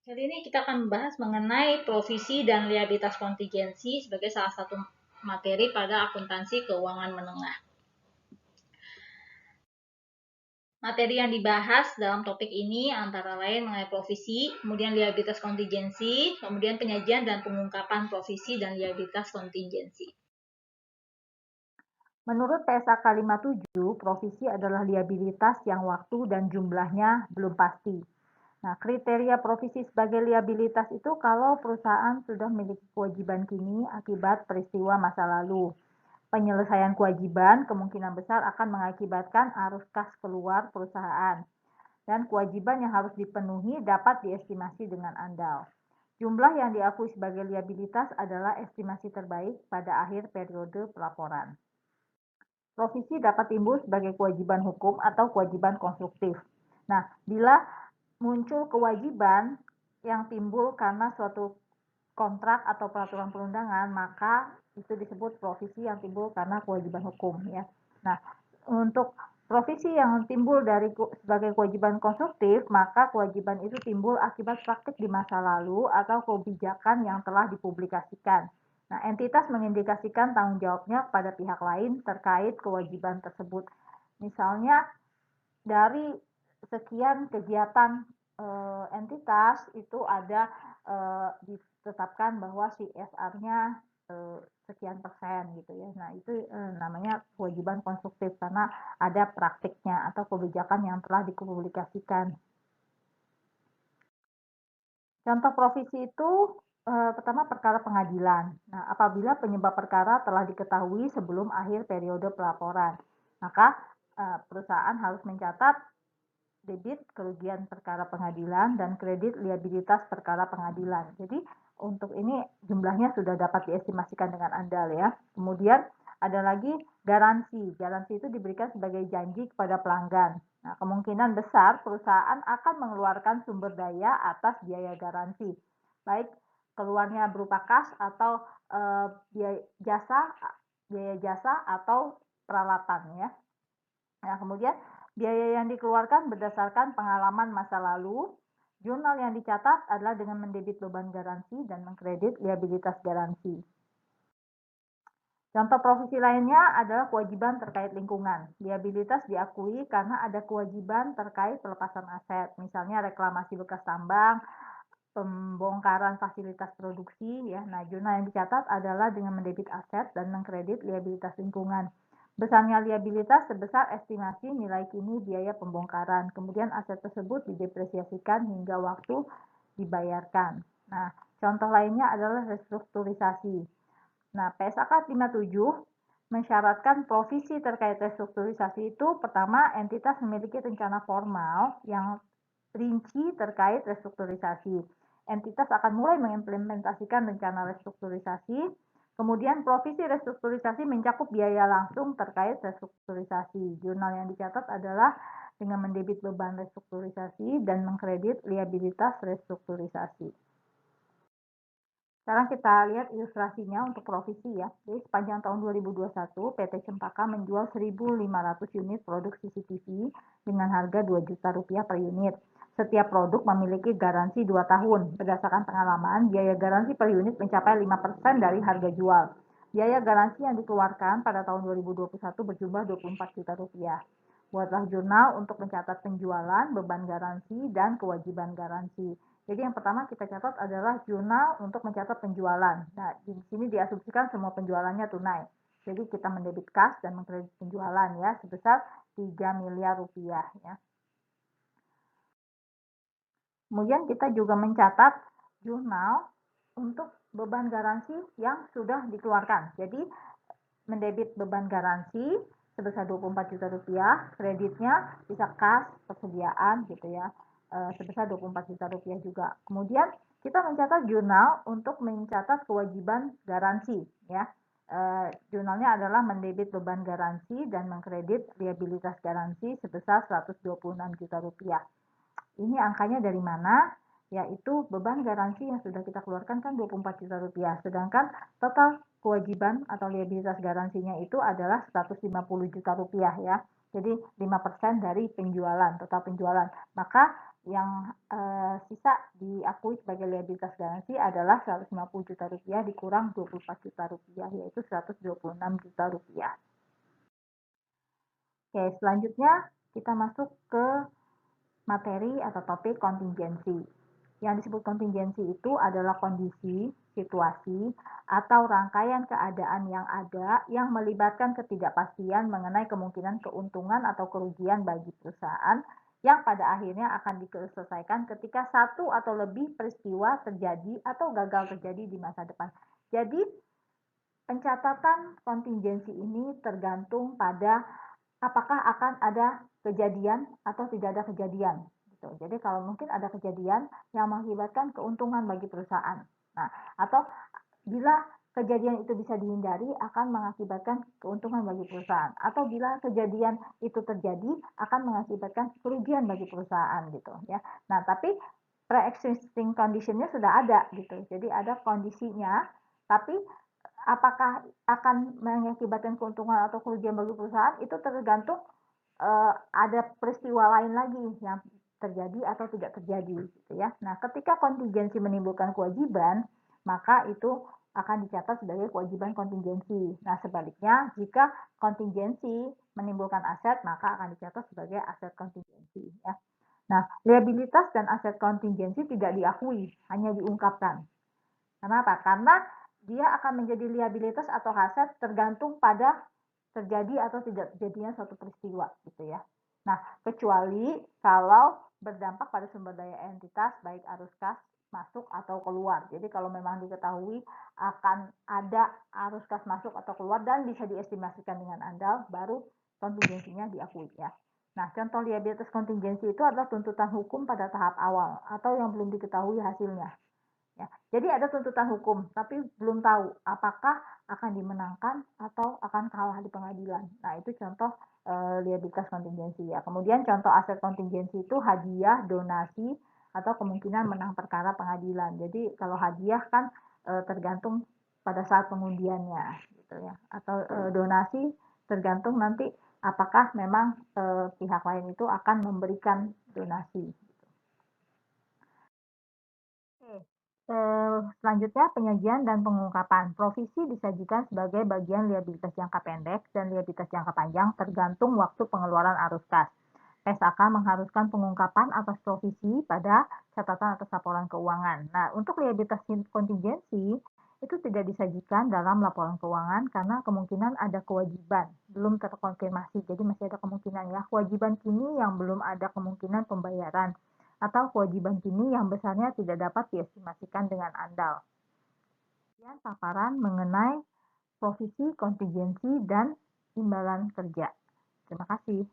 Kali ini kita akan membahas mengenai provisi dan liabilitas kontingensi sebagai salah satu materi pada akuntansi keuangan menengah. Materi yang dibahas dalam topik ini antara lain mengenai provisi, kemudian liabilitas kontingensi, kemudian penyajian dan pengungkapan provisi dan liabilitas kontingensi. Menurut PSAK 57, provisi adalah liabilitas yang waktu dan jumlahnya belum pasti. Nah, kriteria provisi sebagai liabilitas itu kalau perusahaan sudah memiliki kewajiban kini akibat peristiwa masa lalu. Penyelesaian kewajiban kemungkinan besar akan mengakibatkan arus kas keluar perusahaan. Dan kewajiban yang harus dipenuhi dapat diestimasi dengan andal. Jumlah yang diakui sebagai liabilitas adalah estimasi terbaik pada akhir periode pelaporan. Provisi dapat timbul sebagai kewajiban hukum atau kewajiban konstruktif. Nah, bila muncul kewajiban yang timbul karena suatu kontrak atau peraturan perundangan, maka itu disebut provisi yang timbul karena kewajiban hukum ya. Nah, untuk provisi yang timbul sebagai kewajiban konstruktif, maka kewajiban itu timbul akibat praktik di masa lalu atau kebijakan yang telah dipublikasikan. Nah, entitas mengindikasikan tanggung jawabnya pada pihak lain terkait kewajiban tersebut. Misalnya dari sekian kegiatan entitas itu ada ditetapkan bahwa CSR-nya sekian persen gitu ya. Nah, itu namanya kewajiban konstruktif karena ada praktiknya atau kebijakan yang telah dipublikasikan. Contoh provisi itu pertama perkara pengadilan. Nah, apabila penyebab perkara telah diketahui sebelum akhir periode pelaporan, maka perusahaan harus mencatat debit kerugian perkara pengadilan dan kredit liabilitas perkara pengadilan. Jadi untuk ini jumlahnya sudah dapat diestimasikan dengan andal ya. Kemudian ada lagi garansi. Garansi itu diberikan sebagai janji kepada pelanggan. Nah, kemungkinan besar perusahaan akan mengeluarkan sumber daya atas biaya garansi. Baik keluarnya berupa kas atau biaya jasa atau peralatan ya. Nah, kemudian biaya yang dikeluarkan berdasarkan pengalaman masa lalu. Jurnal yang dicatat adalah dengan mendebit beban garansi dan mengkredit liabilitas garansi. Contoh provisi lainnya adalah kewajiban terkait lingkungan. Liabilitas diakui karena ada kewajiban terkait pelepasan aset, misalnya reklamasi bekas tambang, pembongkaran fasilitas produksi ya. Nah, jurnal yang dicatat adalah dengan mendebit aset dan mengkredit liabilitas lingkungan. Besarnya liabilitas sebesar estimasi nilai kini biaya pembongkaran. Kemudian aset tersebut didepresiasikan hingga waktu dibayarkan. Nah, contoh lainnya adalah restrukturisasi. Nah, PSAK 57 mensyaratkan provisi terkait restrukturisasi itu pertama entitas memiliki rencana formal yang rinci terkait restrukturisasi. Entitas akan mulai mengimplementasikan rencana restrukturisasi. Kemudian provisi restrukturisasi mencakup biaya langsung terkait restrukturisasi. Jurnal yang dicatat adalah dengan mendebit beban restrukturisasi dan mengkredit liabilitas restrukturisasi. Sekarang kita lihat ilustrasinya untuk provisi ya. Jadi sepanjang tahun 2021, PT Cempaka menjual 1.500 unit produk CCTV dengan harga Rp2 juta per unit. Setiap produk memiliki garansi 2 tahun. Berdasarkan pengalaman, biaya garansi per unit mencapai 5% dari harga jual. Biaya garansi yang dikeluarkan pada tahun 2021 berjumlah Rp24 juta. Buatlah jurnal untuk mencatat penjualan, beban garansi, dan kewajiban garansi. Jadi yang pertama kita catat adalah jurnal untuk mencatat penjualan. Nah, di sini diasumsikan semua penjualannya tunai. Jadi kita mendebit kas dan mengkredit penjualan ya sebesar 3 miliar rupiah ya. Kemudian kita juga mencatat jurnal untuk beban garansi yang sudah dikeluarkan. Jadi mendebit beban garansi sebesar Rp24 juta, kreditnya bisa kas, persediaan gitu ya, sebesar Rp24 juta juga. Kemudian kita mencatat jurnal untuk mencatat kewajiban garansi ya. Jurnalnya adalah mendebit beban garansi dan mengkredit liabilitas garansi sebesar Rp126 juta. Ini angkanya dari mana? Yaitu beban garansi yang sudah kita keluarkan kan Rp24 juta, sedangkan total kewajiban atau liabilitas garansinya itu adalah Rp150 juta ya. Jadi 5% dari penjualan, total penjualan. Maka yang sisa diakui sebagai liabilitas garansi adalah Rp150 juta dikurang Rp24 juta, yaitu Rp126 juta. Oke, selanjutnya kita masuk ke materi atau topik kontingensi. Yang disebut kontingensi itu adalah kondisi, situasi, atau rangkaian keadaan yang ada yang melibatkan ketidakpastian mengenai kemungkinan keuntungan atau kerugian bagi perusahaan yang pada akhirnya akan diselesaikan ketika satu atau lebih peristiwa terjadi atau gagal terjadi di masa depan. Jadi, pencatatan kontingensi ini tergantung pada apakah akan ada kejadian atau tidak ada kejadian. Gitu. Jadi kalau mungkin ada kejadian yang mengakibatkan keuntungan bagi perusahaan. Nah, atau bila kejadian itu bisa dihindari akan mengakibatkan keuntungan bagi perusahaan, atau bila kejadian itu terjadi akan mengakibatkan kerugian bagi perusahaan gitu ya. Nah, tapi pre-existing condition-nya sudah ada gitu. Jadi ada kondisinya, tapi apakah akan mengakibatkan keuntungan atau kerugian bagi perusahaan itu tergantung ada peristiwa lain lagi yang terjadi atau tidak terjadi gitu ya. Nah, ketika kontingensi menimbulkan kewajiban, maka itu akan dicatat sebagai kewajiban kontingensi. Nah, sebaliknya jika kontingensi menimbulkan aset, maka akan dicatat sebagai aset kontingensi ya. Nah, liabilitas dan aset kontingensi tidak diakui, hanya diungkapkan. Kenapa? Karena dia akan menjadi liabilitas atau aset tergantung pada terjadi atau tidak terjadinya suatu peristiwa gitu ya. Nah, kecuali kalau berdampak pada sumber daya entitas baik arus kas masuk atau keluar. Jadi kalau memang diketahui akan ada arus kas masuk atau keluar dan bisa diestimasikan dengan andal, baru kontingensinya diakui ya. Nah, contoh liabilitas kontingensi itu adalah tuntutan hukum pada tahap awal atau yang belum diketahui hasilnya. Ya, jadi ada tuntutan hukum, tapi belum tahu apakah akan dimenangkan atau akan kalah di pengadilan. Nah, itu contoh liabilitas kontingensi ya. Kemudian contoh aset kontingensi itu hadiah, donasi, atau kemungkinan menang perkara pengadilan. Jadi kalau hadiah kan tergantung pada saat pengundiannya, gitu ya. Atau donasi tergantung nanti apakah memang pihak lain itu akan memberikan donasi. Oke. Selanjutnya penyajian dan pengungkapan. Provisi disajikan sebagai bagian liabilitas jangka pendek dan liabilitas jangka panjang tergantung waktu pengeluaran arus kas. SAK mengharuskan pengungkapan atas provisi pada catatan atas laporan keuangan. Nah, untuk liabilitas kontingensi itu tidak disajikan dalam laporan keuangan karena kemungkinan ada kewajiban belum terkonfirmasi. Jadi masih ada kemungkinan ya kewajiban kini yang belum ada kemungkinan pembayaran atau kewajiban kini yang besarnya tidak dapat diestimasikan dengan andal. Kemudian paparan mengenai provisi, kontingensi, dan imbalan kerja. Terima kasih.